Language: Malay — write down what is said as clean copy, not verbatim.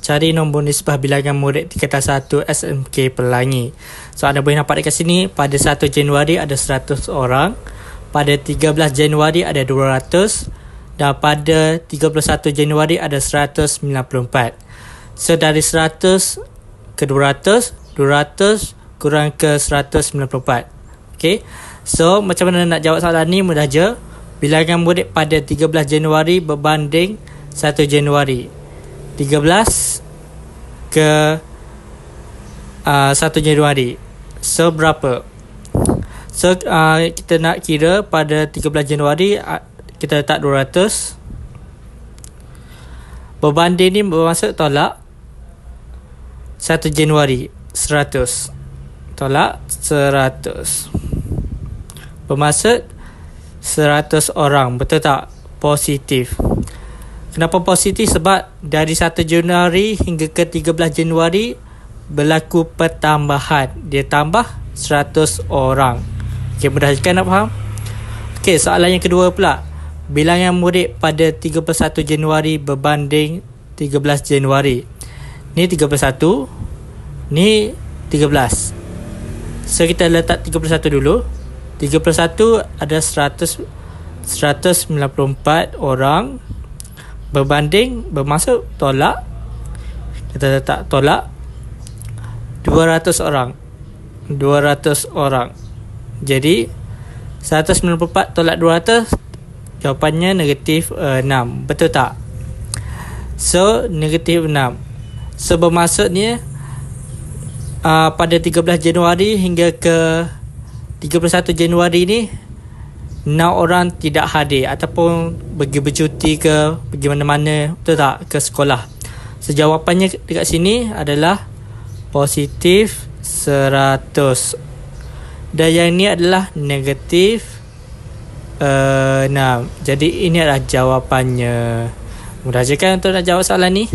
Cari nombor nisbah bilangan murid tingkatan 1 SMK Pelangi. So anda boleh nampak dekat sini, pada 1 Januari ada 100 orang, pada 13 Januari ada 200, dan pada 31 Januari ada 194. So dari 100 ke 200, 200 kurang ke 194. Okay. So macam mana nak jawab soalan ni? Mudah je. Bilangan murid pada 13 Januari berbanding 1 Januari. 13 ke 1 Januari. So berapa? So kita nak kira pada 13 Januari, kita letak 200. Berbanding ni bermaksud tolak 1 Januari, 100. Tolak 100. Bermaksud 100 orang. Betul tak? Positif. Kenapa positif? Sebab dari 1 Januari hingga ke 13 Januari berlaku pertambahan. Dia tambah 100 orang. Okey, mudah kan nak faham? Okey, soalan yang kedua pula. Bilangan murid pada 31 Januari berbanding 13 Januari. Ni 31, ni 13. So kita letak 31 dulu. 31 ada 194 orang berbanding, bermaksud tolak, kita letak tolak 200 orang. 200 orang. Jadi 194 tolak 200, jawapannya negatif 6. Betul tak? So negatif 6. So bermaksudnya pada 13 Januari hingga ke 31 Januari ni 6 orang tidak hadir ataupun pergi bercuti ke pergi mana-mana, betul tak, ke sekolah. So jawapannya dekat sini adalah positif 100. Dan yang ni adalah negatif 6. Jadi ini adalah jawapannya. Mudah je kan untuk nak jawab soalan ni?